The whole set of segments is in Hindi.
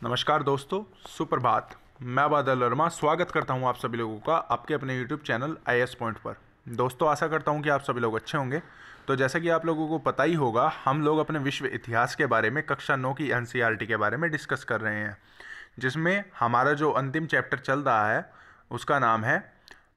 नमस्कार दोस्तों, सुप्रभात। मैं बादल वर्मा स्वागत करता हूं आप सभी लोगों का आपके अपने यूट्यूब चैनल IAS पॉइंट पर। दोस्तों, आशा करता हूं कि आप सभी लोग अच्छे होंगे। तो जैसा कि आप लोगों को पता ही होगा, हम लोग अपने विश्व इतिहास के बारे में कक्षा 9 की NCERT के बारे में डिस्कस कर रहे हैं, जिसमें हमारा जो अंतिम चैप्टर चल रहा है उसका नाम है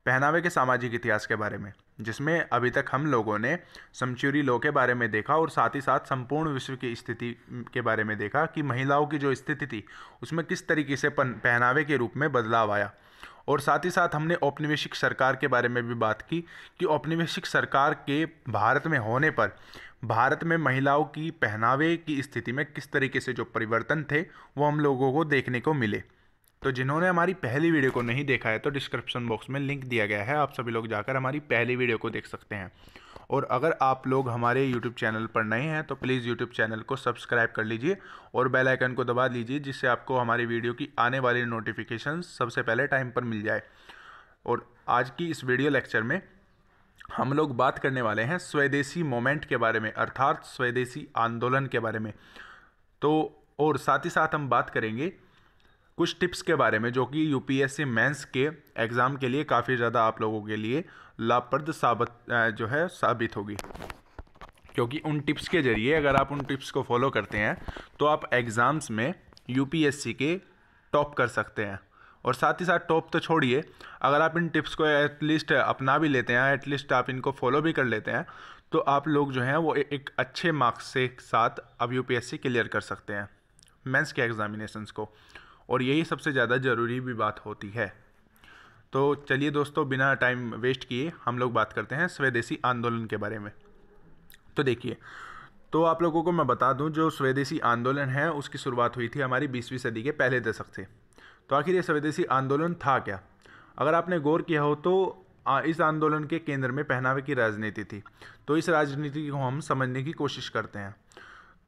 पहनावे के सामाजिक इतिहास के बारे में, जिसमें अभी तक हम लोगों ने समचूरी लॉ के बारे में देखा और साथ ही साथ संपूर्ण विश्व की स्थिति के बारे में देखा कि महिलाओं की जो स्थिति थी उसमें किस तरीके से पहनावे के रूप में बदलाव आया। और साथ ही साथ हमने औपनिवेशिक सरकार के बारे में भी बात की कि औपनिवेशिक सरकार के भारत में होने पर भारत में महिलाओं की पहनावे की स्थिति में किस तरीके से जो परिवर्तन थे वो हम लोगों को देखने को मिले। तो जिन्होंने हमारी पहली वीडियो को नहीं देखा है तो डिस्क्रिप्शन बॉक्स में लिंक दिया गया है, आप सभी लोग जाकर हमारी पहली वीडियो को देख सकते हैं। और अगर आप लोग हमारे YouTube चैनल पर नए हैं तो प्लीज़ YouTube चैनल को सब्सक्राइब कर लीजिए और बेल आइकन को दबा लीजिए, जिससे आपको हमारी वीडियो की आने वाली नोटिफिकेशन सबसे पहले टाइम पर मिल जाए। और आज की इस वीडियो लेक्चर में हम लोग बात करने वाले हैं स्वदेशी मोमेंट के बारे में, अर्थात स्वदेशी आंदोलन के बारे में। तो और साथ ही साथ हम बात करेंगे कुछ टिप्स के बारे में जो कि UPSC मेंस के एग्ज़ाम के लिए काफ़ी ज़्यादा आप लोगों के लिए लाभप्रद साबित होगी, क्योंकि उन टिप्स के ज़रिए अगर आप उन टिप्स को फॉलो करते हैं तो आप एग्ज़ाम्स में UPSC के टॉप कर सकते हैं। और साथ ही साथ टॉप तो छोड़िए, अगर आप इन टिप्स को एटलीस्ट अपना भी लेते हैं, एटलीस्ट आप इनको फॉलो भी कर लेते हैं, तो आप लोग जो हैं वो एक अच्छे मार्क्स से साथ अब UPSC क्लियर कर सकते हैं मेंस के एग्जामिनेशंस को। और यही सबसे ज़्यादा ज़रूरी भी बात होती है। तो चलिए दोस्तों, बिना टाइम वेस्ट किए हम लोग बात करते हैं स्वदेशी आंदोलन के बारे में। तो देखिए, तो आप लोगों को मैं बता दूं, जो स्वदेशी आंदोलन है उसकी शुरुआत हुई थी हमारी 20वीं सदी के पहले दशक से। तो आखिर ये स्वदेशी आंदोलन था क्या? अगर आपने गौर किया हो तो इस आंदोलन के केंद्र में पहनावे की राजनीति थी। तो इस राजनीति को हम समझने की कोशिश करते हैं।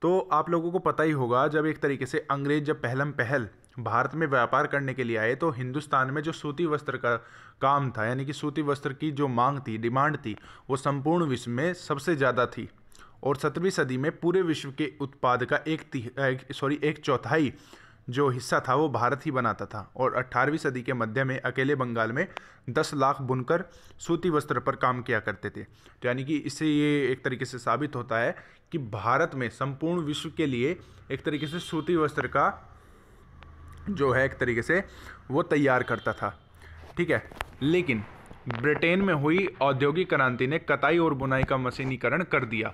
तो आप लोगों को पता ही होगा, जब एक तरीके से अंग्रेज जब पहलम पहल भारत में व्यापार करने के लिए आए तो हिंदुस्तान में जो सूती वस्त्र का काम था, यानी कि सूती वस्त्र की जो मांग थी, डिमांड थी, वो संपूर्ण विश्व में सबसे ज़्यादा थी। और 17वीं सदी में पूरे विश्व के उत्पाद का एक चौथाई जो हिस्सा था वो भारत ही बनाता था। और 18वीं सदी के मध्य में अकेले बंगाल में 10 लाख बुनकर सूती वस्त्र पर काम किया करते थे। तो यानी कि इससे ये एक तरीके से साबित होता है कि भारत में संपूर्ण विश्व के लिए एक तरीके से सूती वस्त्र का जो है एक तरीके से वो तैयार करता था। ठीक है, लेकिन ब्रिटेन में हुई औद्योगिक क्रांति ने कताई और बुनाई का मशीनीकरण कर दिया,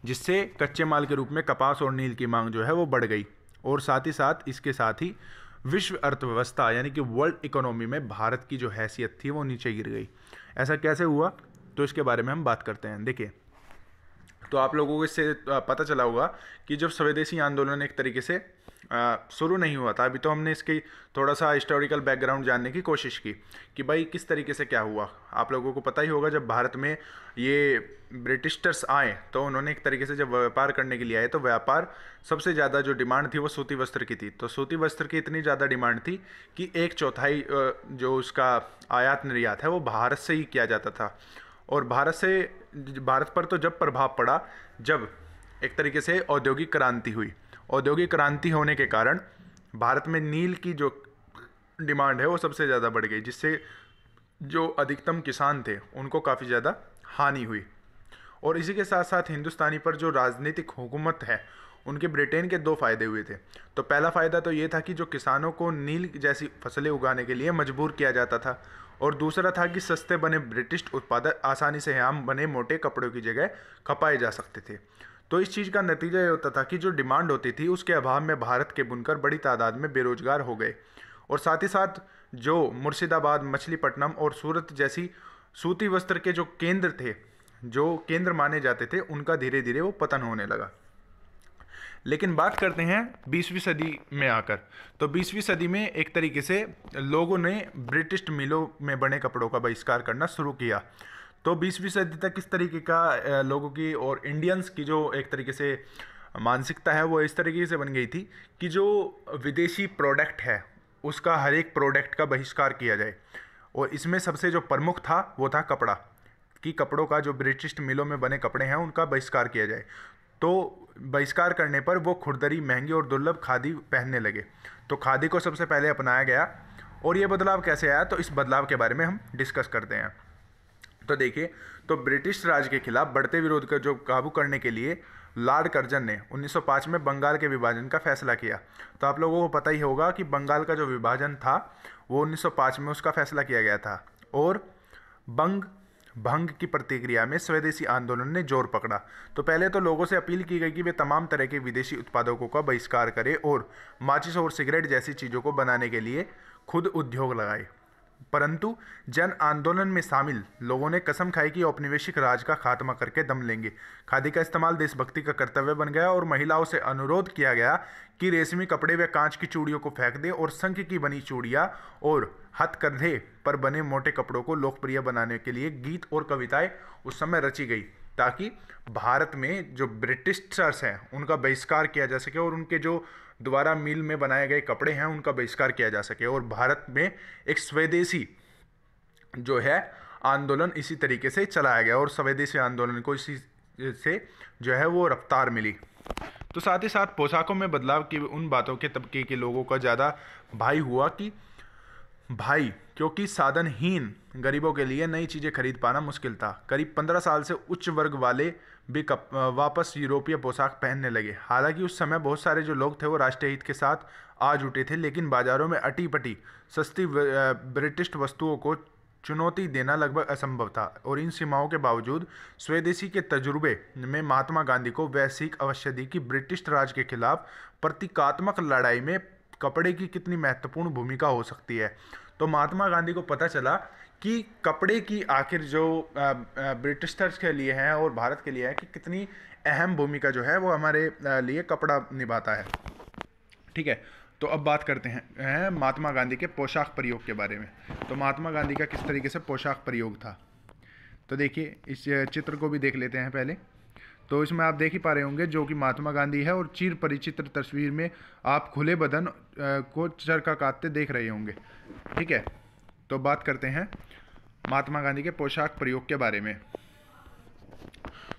जिससे कच्चे माल के रूप में कपास और नील की मांग जो है वो बढ़ गई। और साथ ही साथ इसके साथ ही विश्व अर्थव्यवस्था यानी कि वर्ल्ड इकोनॉमी में भारत की जो हैसियत थी वो नीचे गिर गई। ऐसा कैसे हुआ, तो इसके बारे में हम बात करते हैं। देखिए, तो आप लोगों को इससे पता चला होगा कि जब स्वदेशी आंदोलन एक तरीके से शुरू नहीं हुआ था, अभी तो हमने इसकी थोड़ा सा हिस्टोरिकल बैकग्राउंड जानने की कोशिश की कि भाई किस तरीके से क्या हुआ। आप लोगों को पता ही होगा, जब भारत में ये ब्रिटिशर्स आए तो उन्होंने एक तरीके से जब व्यापार करने के लिए आए तो व्यापार सबसे ज़्यादा जो डिमांड थी वो सूती वस्त्र की थी। तो सूती वस्त्र की इतनी ज़्यादा डिमांड थी कि एक चौथाई जो उसका आयात निर्यात है वो भारत से ही किया जाता था। और भारत पर तो जब प्रभाव पड़ा जब एक तरीके से औद्योगिक क्रांति हुई। औद्योगिक क्रांति होने के कारण भारत में नील की जो डिमांड है वो सबसे ज़्यादा बढ़ गई, जिससे जो अधिकतम किसान थे उनको काफ़ी ज़्यादा हानि हुई। और इसी के साथ साथ हिंदुस्तानी पर जो राजनीतिक हुकूमत है उनके ब्रिटेन के 2 फ़ायदे हुए थे। तो पहला फ़ायदा तो ये था कि जो किसानों को नील जैसी फसलें उगाने के लिए मजबूर किया जाता था, और दूसरा था कि सस्ते बने ब्रिटिश उत्पाद आसानी से आम बने मोटे कपड़ों की जगह खपाए जा सकते थे। तो इस चीज़ का नतीजा ये होता था कि जो डिमांड होती थी उसके अभाव में भारत के बुनकर बड़ी तादाद में बेरोजगार हो गए। और साथ ही साथ जो मुर्शिदाबाद, मछलीपट्टनम और सूरत जैसी सूती वस्त्र के जो केंद्र थे, जो केंद्र माने जाते थे, उनका धीरे धीरे वो पतन होने लगा। लेकिन बात करते हैं 20वीं सदी में आकर। तो 20वीं सदी में एक तरीके से लोगों ने ब्रिटिश मिलों में बने कपड़ों का बहिष्कार करना शुरू किया। तो 20वीं सदी तक इस तरीके का लोगों की और इंडियंस की जो एक तरीके से मानसिकता है वो इस तरीके से बन गई थी कि जो विदेशी प्रोडक्ट है उसका हर एक प्रोडक्ट का बहिष्कार किया जाए। और इसमें सबसे जो प्रमुख था वो था कपड़ा, कि कपड़ों का जो ब्रिटिश मिलों में बने कपड़े हैं उनका बहिष्कार किया जाए। तो बहिष्कार करने पर वो खुरदरी, महंगी और दुर्लभ खादी पहनने लगे। तो खादी को सबसे पहले अपनाया गया। और ये बदलाव कैसे आया, तो इस बदलाव के बारे में हम डिस्कस करते हैं। तो देखिए, तो ब्रिटिश राज के खिलाफ बढ़ते विरोध का जो काबू करने के लिए लॉर्ड कर्जन ने 1905 में बंगाल के विभाजन का फैसला किया। तो आप लोगों को पता ही होगा कि बंगाल का जो विभाजन था वो 1905 में उसका फैसला किया गया था। और भंग की प्रतिक्रिया में स्वदेशी आंदोलन ने जोर पकड़ा। तो पहले तो लोगों से अपील की गई कि वे तमाम तरह के विदेशी उत्पादकों का बहिष्कार करें और माचिस और सिगरेट जैसी चीज़ों को बनाने के लिए खुद उद्योग लगाए। परंतु जन आंदोलन में शामिल लोगों ने कसम खाई कि औपनिवेशिक राज का खात्मा करके दम लेंगे। खादी का इस्तेमाल देशभक्ति का कर्तव्य बन गया और महिलाओं से अनुरोध किया गया कि रेशमी कपड़े व कांच की चूड़ियों को फेंक दें और शंख की बनी चूड़ियाँ और हथकंधे पर बने मोटे कपड़ों को लोकप्रिय बनाने के लिए गीत और कविताएं उस समय रची गई, ताकि भारत में जो ब्रिटिशर्स हैं उनका बहिष्कार किया जा सके और उनके जो द्वारा मिल में बनाए गए कपड़े हैं उनका बहिष्कार किया जा सके। और भारत में एक स्वदेशी जो है आंदोलन इसी तरीके से चलाया गया और स्वदेशी आंदोलन को इसी से जो है वो रफ्तार मिली। तो साथ ही साथ पोशाकों में बदलाव की उन बातों के तबके के लोगों का ज़्यादा क्योंकि साधनहीन गरीबों के लिए नई चीज़ें खरीद पाना मुश्किल था। करीब 15 साल से उच्च वर्ग वाले भी वापस यूरोपीय पोशाक पहनने लगे। हालांकि उस समय बहुत सारे जो लोग थे वो राष्ट्रीय हित के साथ आ जुटे थे, लेकिन बाज़ारों में अटी पटी सस्ती ब्रिटिश वस्तुओं को चुनौती देना लगभग असंभव था। और इन सीमाओं के बावजूद स्वदेशी के तजुर्बे में महात्मा गांधी को वह सीख अवश्य दी कि ब्रिटिश राज के खिलाफ प्रतीकात्मक लड़ाई में कपड़े की कितनी महत्वपूर्ण भूमिका हो सकती है। तो महात्मा गांधी को पता चला कि कपड़े की आखिर जो ब्रिटिशर्स के लिए है और भारत के लिए है कि कितनी अहम भूमिका जो है वो हमारे लिए कपड़ा निभाता है। ठीक है, तो अब बात करते हैं महात्मा गांधी के पोशाक प्रयोग के बारे में। तो महात्मा गांधी का किस तरीके से पोशाक प्रयोग था, तो देखिए इस चित्र को भी देख लेते हैं पहले। तो इसमें आप देख ही पा रहे होंगे जो कि महात्मा गांधी है और चिर परिचित तस्वीर में आप खुले बदन को चरखा काटते देख रहे होंगे। ठीक है, तो बात करते हैं महात्मा गांधी के पोशाक प्रयोग के बारे में।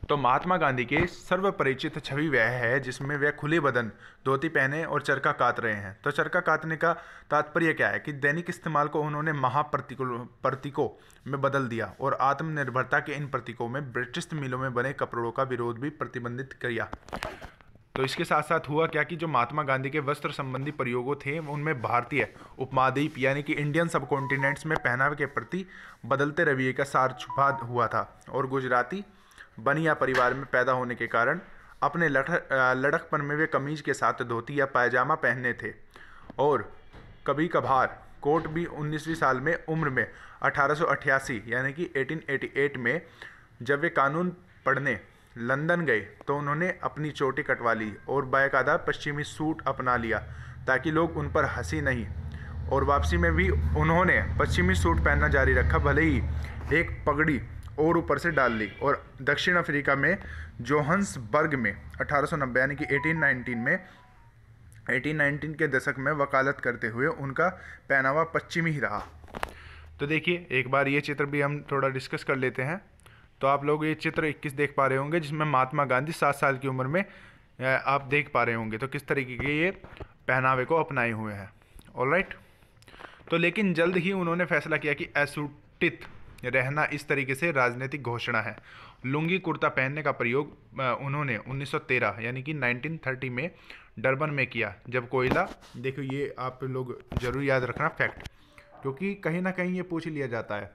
तो महात्मा गांधी के सर्वपरिचित छवि वह है जिसमें वह खुले बदन धोती पहने और चरखा काट रहे हैं। तो चरखा काटने का तात्पर्य क्या है कि दैनिक इस्तेमाल को उन्होंने प्रतीकों में बदल दिया और आत्मनिर्भरता के इन प्रतीकों में ब्रिटिश मिलों में बने कपड़ों का विरोध भी प्रतिबंधित किया। तो इसके साथ साथ हुआ क्या कि जो महात्मा गांधी के वस्त्र संबंधी प्रयोगों थे उनमें भारतीय उपमहाद्वीप यानी कि इंडियन सबकॉन्टिनेंट्स में पहनावे के प्रति बदलते रवैये का सार छुपा हुआ था। और गुजराती बनिया परिवार में पैदा होने के कारण अपने लड़कपन में वे कमीज के साथ धोती या पायजामा पहनने थे और कभी कभार कोट भी। 19वीं साल में उम्र में 1888 यानी कि 1888 में जब वे कानून पढ़ने लंदन गए तो उन्होंने अपनी चोटी कटवा ली और बाकायदा पश्चिमी सूट अपना लिया ताकि लोग उन पर हंसी नहीं। और वापसी में भी उन्होंने पश्चिमी सूट पहनना जारी रखा, भले ही एक पगड़ी और ऊपर से डाल ली। और दक्षिण अफ्रीका में जोहान्सबर्ग में 1890 यानी कि 1819 के दशक में वकालत करते हुए उनका पहनावा पश्चिमी ही रहा। तो देखिए एक बार ये चित्र भी हम थोड़ा डिस्कस कर लेते हैं। तो आप लोग ये चित्र 21 देख पा रहे होंगे जिसमें महात्मा गांधी 7 साल की उम्र में आप देख पा रहे होंगे तो किस तरीके के ये पहनावे को अपनाए हुए हैं। ऑलराइट, तो लेकिन जल्द ही उन्होंने फैसला किया कि असुटित रहना इस तरीके से राजनीतिक घोषणा है। लुंगी कुर्ता पहनने का प्रयोग उन्होंने 1913 यानी कि 1930 में डरबन में किया जब कोयला, देखो ये आप लोग जरूर याद रखना फैक्ट, क्योंकि कहीं ना कहीं ये पूछ लिया जाता है।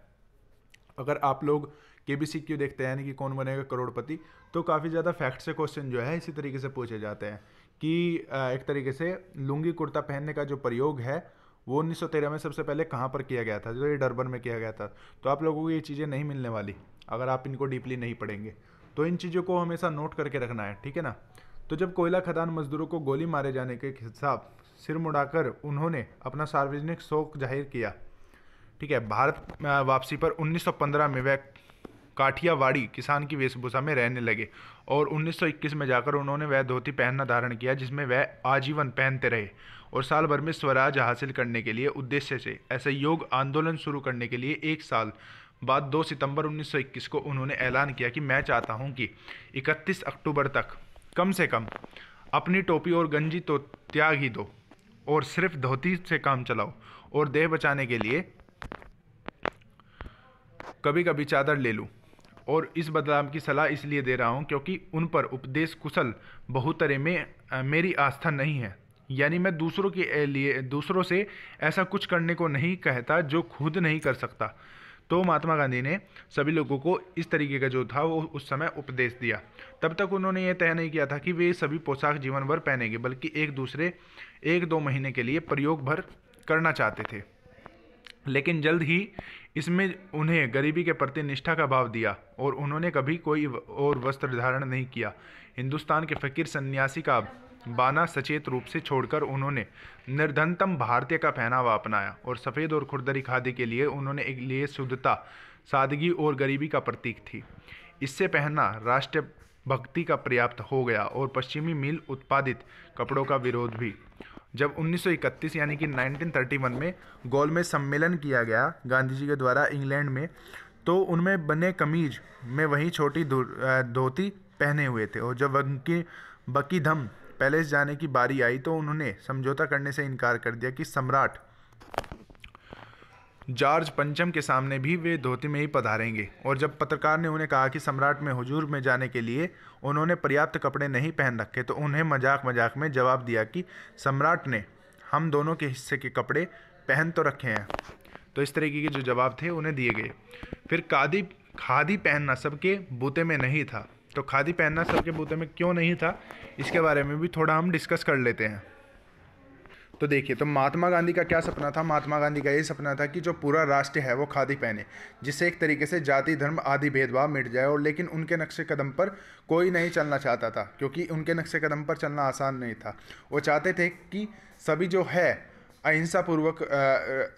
अगर आप लोग KBCQ देखते हैं यानी कि कौन बनेगा करोड़पति, तो काफ़ी ज़्यादा फैक्ट से क्वेश्चन जो है इसी तरीके से पूछे जाते हैं कि एक तरीके से लुंगी कुर्ता पहनने का जो प्रयोग है वो 1913 में सबसे पहले कहाँ पर किया गया था, जो ये डरबन में किया गया था। तो आप लोगों को ये चीज़ें नहीं मिलने वाली अगर आप इनको डीपली नहीं पढ़ेंगे, तो इन चीज़ों को हमेशा नोट करके रखना है, ठीक है ना। तो जब कोयला खदान मजदूरों को गोली मारे जाने के हिसाब सिर मुड़ाकर उन्होंने अपना सार्वजनिक शोक जाहिर किया। ठीक है, भारत वापसी पर 1915 में वह काठियावाड़ी किसान की वेशभूषा में रहने लगे और 1921 में जाकर उन्होंने वह धोती पहनना धारण किया जिसमें वह आजीवन पहनते रहे। और साल भर में स्वराज हासिल करने के लिए उद्देश्य से असहयोग आंदोलन शुरू करने के लिए एक साल बाद 2 सितंबर 1921 को उन्होंने ऐलान किया कि मैं चाहता हूं कि 31 अक्टूबर तक कम से कम अपनी टोपी और गंजी तो त्याग ही दो और सिर्फ धोती से काम चलाओ, और देह बचाने के लिए कभी कभी चादर ले लूं। और इस बदलाव की सलाह इसलिए दे रहा हूं क्योंकि उन पर उपदेश कुशल बहुतरे में मेरी आस्था नहीं है। यानी मैं दूसरों से ऐसा कुछ करने को नहीं कहता जो खुद नहीं कर सकता। तो महात्मा गांधी ने सभी लोगों को इस तरीके का जो था वो उस समय उपदेश दिया। तब तक उन्होंने ये तय नहीं किया था कि वे सभी पोशाक जीवन भर पहनेंगे, बल्कि एक दो महीने के लिए प्रयोग भर करना चाहते थे। लेकिन जल्द ही इसमें उन्हें गरीबी के प्रति निष्ठा का भाव दिया और उन्होंने कभी कोई और वस्त्र धारण नहीं किया। हिंदुस्तान के फकीर सन्यासी का बाना सचेत रूप से छोड़कर उन्होंने निर्धनतम भारतीय का पहनावा अपनाया और सफ़ेद और खुरदरी खादी के लिए उन्होंने एक लिए शुद्धता, सादगी और गरीबी का प्रतीक थी। इससे पहनना राष्ट्रीय भक्ति का पर्याप्त हो गया और पश्चिमी मिल उत्पादित कपड़ों का विरोध भी। जब 1931 यानी कि 1931 में गोलमेज सम्मेलन किया गया गांधी जी के द्वारा इंग्लैंड में, तो उनमें बने कमीज में वही छोटी धोती पहने हुए थे। और जब उनकी बकीधम पैलेस जाने की बारी आई तो उन्होंने समझौता करने से इनकार कर दिया कि सम्राट जॉर्ज पंचम के सामने भी वे धोती में ही पधारेंगे। और जब पत्रकार ने उन्हें कहा कि सम्राट में हुजूर में जाने के लिए उन्होंने पर्याप्त कपड़े नहीं पहन रखे, तो उन्हें मजाक मजाक में जवाब दिया कि सम्राट ने हम दोनों के हिस्से के कपड़े पहन तो रखे हैं। तो इस तरीके के जो जवाब थे उन्हें दिए गए। फिर खादी पहनना सबके बूते में नहीं था। तो खादी पहनना सबके बूते में क्यों नहीं था, इसके बारे में भी थोड़ा हम डिस्कस कर लेते हैं। तो देखिए, तो महात्मा गांधी का क्या सपना था? महात्मा गांधी का यही सपना था कि जो पूरा राष्ट्र है वो खादी पहने, जिससे एक तरीके से जाति धर्म आदि भेदभाव मिट जाए। और लेकिन उनके नक्शे कदम पर कोई नहीं चलना चाहता था, क्योंकि उनके नक्शे कदम पर चलना आसान नहीं था। वो चाहते थे कि सभी जो है अहिंसा पूर्वक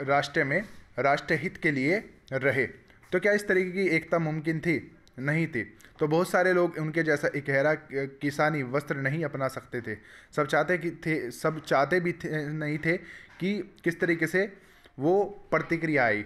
राष्ट्र में राष्ट्र हित के लिए रहे। तो क्या इस तरीके की एकता मुमकिन थी? नहीं थी। तो बहुत सारे लोग उनके जैसा इकहरा किसानी वस्त्र नहीं अपना सकते थे। सब चाहते भी नहीं थे कि किस तरीके से वो प्रतिक्रिया आई।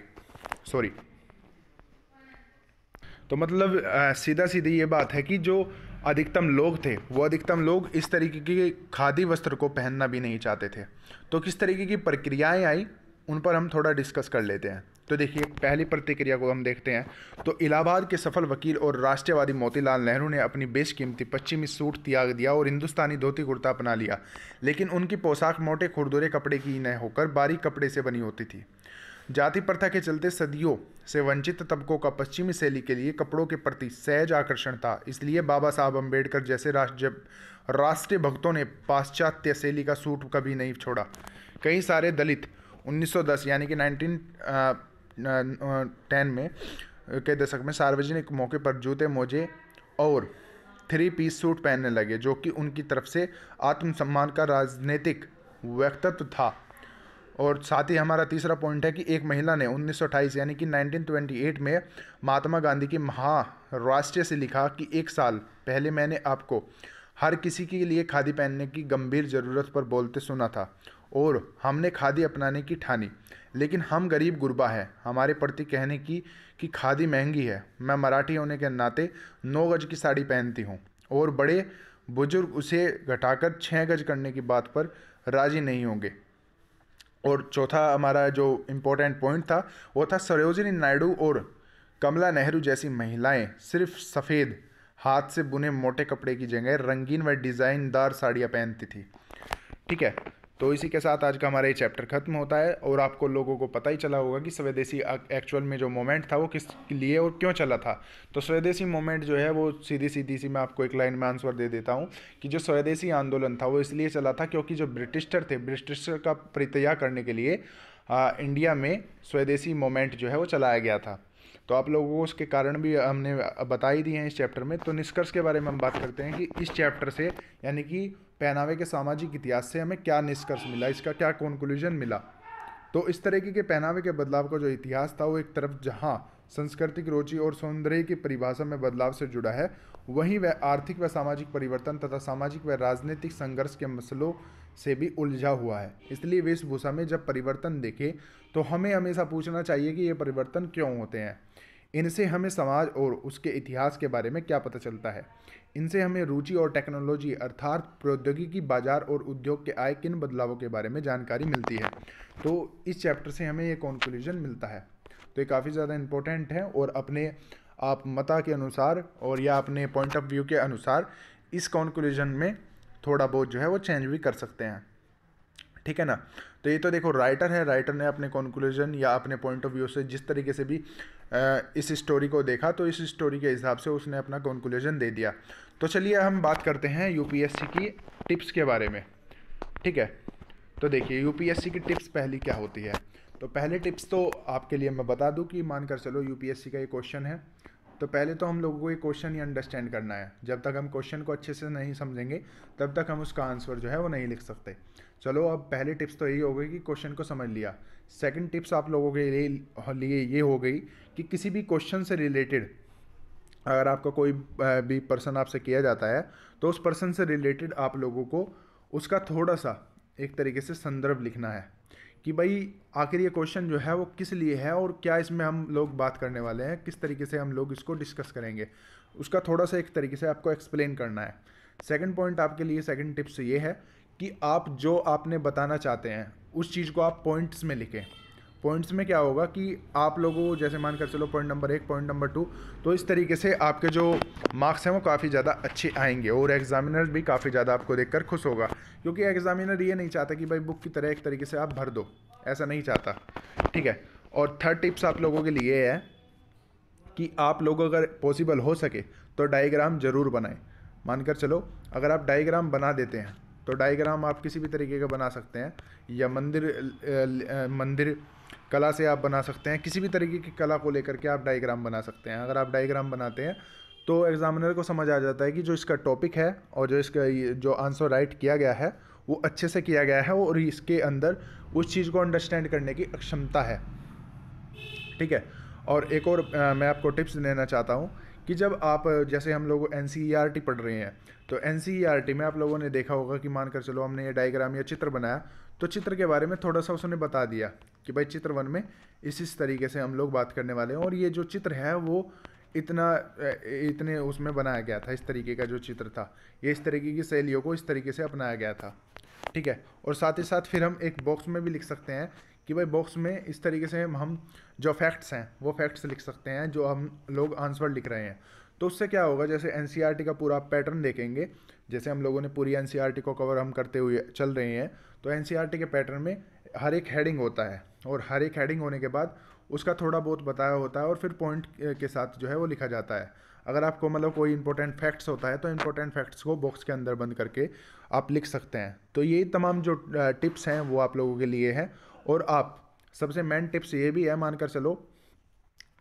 तो मतलब सीधा सीधी ये बात है कि जो अधिकतम लोग थे वो अधिकतम लोग इस तरीके के खादी वस्त्र को पहनना भी नहीं चाहते थे। तो किस तरीके की प्रक्रियाएं आई उन पर हम थोड़ा डिस्कस कर लेते हैं। तो देखिए, पहली प्रतिक्रिया को हम देखते हैं। तो इलाहाबाद के सफल वकील और राष्ट्रवादी मोतीलाल नेहरू ने अपनी बेशकीमती पश्चिमी सूट त्याग दिया और हिंदुस्तानी धोती कुर्ता अपना लिया। लेकिन उनकी पोशाक मोटे खुरदुरे कपड़े की न होकर बारीक कपड़े से बनी होती थी। जाति प्रथा के चलते सदियों से वंचित तबकों का पश्चिमी शैली के लिए कपड़ों के प्रति सहज आकर्षण था। इसलिए बाबा साहब अम्बेडकर जैसे राष्ट्रीय भक्तों ने पाश्चात्य शैली का सूट कभी नहीं छोड़ा। कई सारे दलित 1910 यानी कि 1910 में के दशक में सार्वजनिक मौके पर जूते, मोजे और 3 पीस सूट पहनने लगे, जो कि उनकी तरफ से आत्मसम्मान का राजनीतिक व्यक्तित्व था। और साथ ही हमारा तीसरा पॉइंट है कि एक महिला ने 1928 यानी कि 1928 में महात्मा गांधी की महाराष्ट्र से लिखा कि 1 साल पहले मैंने आपको हर किसी के लिए खादी पहनने की गंभीर ज़रूरत पर बोलते सुना था और हमने खादी अपनाने की ठानी। लेकिन हम गरीब गुरबा हैं, हमारे प्रति कहने की कि खादी महंगी है। मैं मराठी होने के नाते 9 गज की साड़ी पहनती हूँ और बड़े बुजुर्ग उसे घटाकर 6 गज करने की बात पर राज़ी नहीं होंगे। और चौथा हमारा जो इम्पोर्टेंट पॉइंट था वो था सरोजिनी नायडू और कमला नेहरू जैसी महिलाएं सिर्फ सफ़ेद हाथ से बुने मोटे कपड़े की जगह रंगीन व डिज़ाइनदार साड़ियाँ पहनती थी। ठीक है, तो इसी के साथ आज का हमारा ये चैप्टर खत्म होता है। और आपको लोगों को पता ही चला होगा कि स्वदेशी एक्चुअल में जो मोमेंट था वो किस लिए और क्यों चला था। तो स्वदेशी मोमेंट जो है वो सीधी सी मैं आपको एक लाइन में आंसर दे देता हूँ कि जो स्वदेशी आंदोलन था वो इसलिए चला था क्योंकि जो ब्रिटिशर का परित्याग करने के लिए इंडिया में स्वदेशी मोमेंट जो है वो चलाया गया था। तो आप लोगों को उसके कारण भी हमने बता ही दिए हैं इस चैप्टर में। तो निष्कर्ष के बारे में हम बात करते हैं कि इस चैप्टर से यानी कि पहनावे के सामाजिक इतिहास से हमें क्या निष्कर्ष मिला, इसका क्या कंक्लूजन मिला। तो इस तरीके के पहनावे के बदलाव का जो इतिहास था वो एक तरफ जहाँ सांस्कृतिक रुचि और सौंदर्य की परिभाषा में बदलाव से जुड़ा है, वहीं वह आर्थिक व सामाजिक परिवर्तन तथा सामाजिक व राजनीतिक संघर्ष के मसलों से भी उलझा हुआ है। इसलिए वेशभूषा में जब परिवर्तन देखें तो हमें हमेशा पूछना चाहिए कि ये परिवर्तन क्यों होते हैं। इनसे हमें समाज और उसके इतिहास के बारे में क्या पता चलता है? इनसे हमें रुचि और टेक्नोलॉजी अर्थात प्रौद्योगिकी, बाजार और उद्योग के आए किन बदलावों के बारे में जानकारी मिलती है। तो इस चैप्टर से हमें ये कंक्लूजन मिलता है। तो ये काफ़ी ज़्यादा इम्पोर्टेंट है और अपने आप मता के अनुसार और या अपने पॉइंट ऑफ व्यू के अनुसार इस कंक्लूजन में थोड़ा बहुत जो है वो चेंज भी कर सकते हैं। ठीक है ना। तो ये तो देखो राइटर है, राइटर ने अपने कंक्लूजन या अपने पॉइंट ऑफ व्यू से जिस तरीके से भी इस स्टोरी को देखा, तो इस स्टोरी के हिसाब से उसने अपना कंक्लूजन दे दिया। तो चलिए हम बात करते हैं यूपीएससी की टिप्स के बारे में। ठीक है, तो देखिए यूपीएससी की टिप्स पहली क्या होती है। तो पहले टिप्स तो आपके लिए मैं बता दूं कि मानकर चलो यूपीएससी का ये क्वेश्चन है, तो पहले तो हम लोगों को ये क्वेश्चन ही अंडरस्टैंड करना है। जब तक हम क्वेश्चन को अच्छे से नहीं समझेंगे तब तक हम उसका आंसर जो है वो नहीं लिख सकते। चलो अब पहली टिप्स तो यही हो गई कि क्वेश्चन को समझ लिया। सेकंड टिप्स आप लोगों के लिए ये हो गई कि किसी भी क्वेश्चन से रिलेटेड अगर आपका कोई भी पर्सन आपसे किया जाता है तो उस पर्सन से रिलेटेड आप लोगों को उसका थोड़ा सा एक तरीके से संदर्भ लिखना है कि भाई आखिर ये क्वेश्चन जो है वो किस लिए है और क्या इसमें हम लोग बात करने वाले हैं, किस तरीके से हम लोग इसको डिस्कस करेंगे, उसका थोड़ा सा एक तरीके से आपको एक्सप्लेन करना है। सेकंड पॉइंट आपके लिए, सेकंड टिप्स ये है कि आप जो आपने बताना चाहते हैं उस चीज़ को आप पॉइंट्स में लिखें। पॉइंट्स में क्या होगा कि आप लोगों जैसे मानकर चलो पॉइंट नंबर 1, पॉइंट नंबर 2, तो इस तरीके से आपके जो मार्क्स हैं वो काफ़ी ज़्यादा अच्छे आएंगे और एग्जामिनर भी काफ़ी ज़्यादा आपको देखकर खुश होगा, क्योंकि एग्जामिनर ये नहीं चाहता कि भाई बुक की तरह एक तरीके से आप भर दो, ऐसा नहीं चाहता। ठीक है, और थर्ड टिप्स आप लोगों के लिए है कि आप लोग अगर पॉसिबल हो सके तो डायग्राम ज़रूर बनाएं। मानकर चलो अगर आप डायग्राम बना देते हैं तो डायग्राम आप किसी भी तरीके का बना सकते हैं, या मंदिर कला से आप बना सकते हैं, किसी भी तरीके की कला को लेकर के आप डायग्राम बना सकते हैं। अगर आप डायग्राम बनाते हैं तो एग्जामिनर को समझ आ जाता है कि जो इसका टॉपिक है और जो इसका जो आंसर राइट किया गया है वो अच्छे से किया गया है और इसके अंदर उस चीज़ को अंडरस्टैंड करने की क्षमता है। ठीक है, और एक और मैं आपको टिप्स देना चाहता हूँ कि जब आप जैसे हम लोग एनसीईआरटी पढ़ रहे हैं तो एनसीईआरटी में आप लोगों ने देखा होगा कि मानकर चलो हमने ये डायग्राम या चित्र बनाया तो चित्र के बारे में थोड़ा सा उसने बता दिया कि भाई चित्र 1 में इस तरीके से हम लोग बात करने वाले हैं और ये जो चित्र है वो इतने उसमें बनाया गया था, इस तरीके का जो चित्र था ये इस तरीके की शैलियों को इस तरीके से अपनाया गया था। ठीक है, और साथ ही साथ फिर हम एक बॉक्स में भी लिख सकते हैं कि भाई बॉक्स में इस तरीके से हम जो फैक्ट्स हैं वो फैक्ट्स लिख सकते हैं जो हम लोग आंसर लिख रहे हैं। तो उससे क्या होगा, जैसे एनसीईआरटी का पूरा पैटर्न देखेंगे, जैसे हम लोगों ने पूरी एनसीईआरटी को कवर हम करते हुए चल रहे हैं, तो एनसीईआरटी के पैटर्न में हर एक हेडिंग होता है और हर एक हेडिंग होने के बाद उसका थोड़ा बहुत बताया होता है और फिर पॉइंट के साथ जो है वो लिखा जाता है। अगर आपको मतलब कोई इंपॉर्टेंट फैक्ट्स होता है तो इंपॉर्टेंट फैक्ट्स को बॉक्स के अंदर बंद करके आप लिख सकते हैं। तो ये तमाम जो टिप्स हैं वो आप लोगों के लिए है। और आप सबसे मेन टिप्स ये भी है, मानकर चलो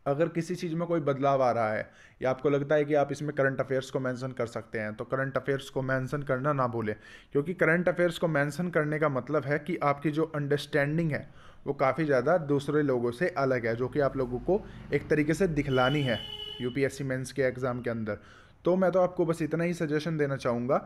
अगर किसी चीज़ में कोई बदलाव आ रहा है या आपको लगता है कि आप इसमें करंट अफेयर्स को मेंशन कर सकते हैं तो करंट अफेयर्स को मेंशन करना ना भूलें, क्योंकि करंट अफेयर्स को मेंशन करने का मतलब है कि आपकी जो अंडरस्टैंडिंग है वो काफ़ी ज़्यादा दूसरे लोगों से अलग है, जो कि आप लोगों को एक तरीके से दिखलानी है यूपीएससी मेंस के एग्ज़ाम के अंदर। तो मैं तो आपको बस इतना ही सजेशन देना चाहूँगा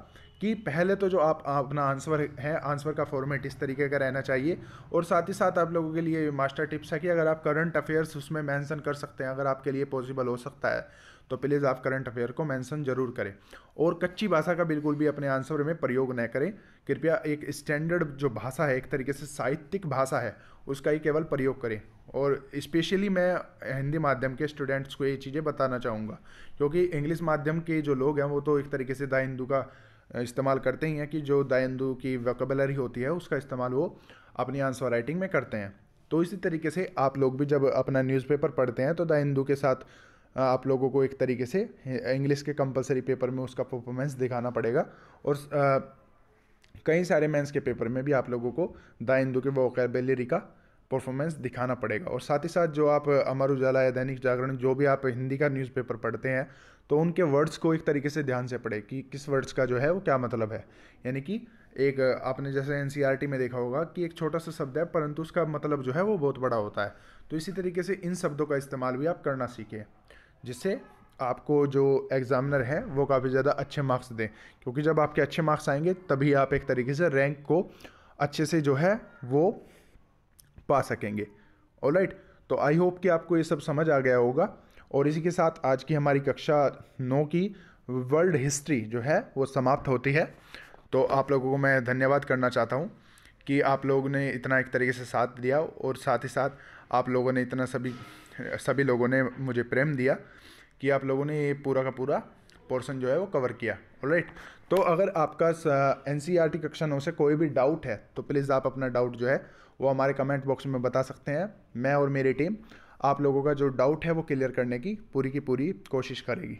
कि पहले तो जो आप अपना आंसर है, आंसर का फॉर्मेट इस तरीके का रहना चाहिए। और साथ ही साथ आप लोगों के लिए मास्टर टिप्स है कि अगर आप करंट अफेयर्स उसमें मेंशन कर सकते हैं, अगर आपके लिए पॉसिबल हो सकता है तो प्लीज़ आप करंट अफेयर को मेंशन जरूर करें। और कच्ची भाषा का बिल्कुल भी अपने आंसर में प्रयोग न करें। कृपया एक स्टैंडर्ड जो भाषा है, एक तरीके से साहित्यिक भाषा है, उसका ही केवल प्रयोग करें। और स्पेशली मैं हिंदी माध्यम के स्टूडेंट्स को ये चीज़ें बताना चाहूँगा, क्योंकि इंग्लिश माध्यम के जो लोग हैं वो तो एक तरीके से द हिंदू का इस्तेमाल करते ही हैं कि जो द हिंदू की वोकेबलरी होती है उसका इस्तेमाल वो अपनी आंसर राइटिंग में करते हैं। तो इसी तरीके से आप लोग भी जब अपना न्यूज़पेपर पढ़ते हैं तो द हिंदू के साथ आप लोगों को एक तरीके से इंग्लिश के कंपलसरी पेपर में उसका परफॉर्मेंस दिखाना पड़ेगा। और कई सारे मेंस के पेपर में भी आप लोगों को द हिंदू के वोकेबलरी का परफॉर्मेंस दिखाना पड़ेगा। और साथ ही साथ जो आप अमर उजाला या दैनिक जागरण जो भी आप हिंदी का न्यूज़पेपर पढ़ते हैं तो उनके वर्ड्स को एक तरीके से ध्यान से पढ़े कि किस वर्ड्स का जो है वो क्या मतलब है। यानी कि एक आपने जैसे एनसीईआरटी में देखा होगा कि एक छोटा सा शब्द है परंतु उसका मतलब जो है वो बहुत बड़ा होता है। तो इसी तरीके से इन शब्दों का इस्तेमाल भी आप करना सीखें, जिससे आपको जो एग्जामिनर है वो काफ़ी ज़्यादा अच्छे मार्क्स दें, क्योंकि जब आपके अच्छे मार्क्स आएंगे तभी आप एक तरीके से रैंक को अच्छे से जो है वो पा सकेंगे। ऑलराइट, तो आई होप कि आपको ये सब समझ आ गया होगा। और इसी के साथ आज की हमारी कक्षा 9 की वर्ल्ड हिस्ट्री जो है वो समाप्त होती है। तो आप लोगों को मैं धन्यवाद करना चाहता हूँ कि आप लोगों ने इतना एक तरीके से साथ दिया, और साथ ही साथ आप लोगों ने इतना सभी लोगों ने मुझे प्रेम दिया कि आप लोगों ने ये पूरा का पूरा पोर्शन जो है वो कवर किया। ऑलराइट, तो अगर आपका NCERT कक्षा 9 से कोई भी डाउट है तो प्लीज़ आप अपना डाउट जो है वो हमारे कमेंट बॉक्स में बता सकते हैं। मैं और मेरी टीम आप लोगों का जो डाउट है वो क्लियर करने की पूरी कोशिश करेगी।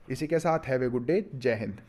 इसी के साथ हैव ए गुड डे। जय हिंद।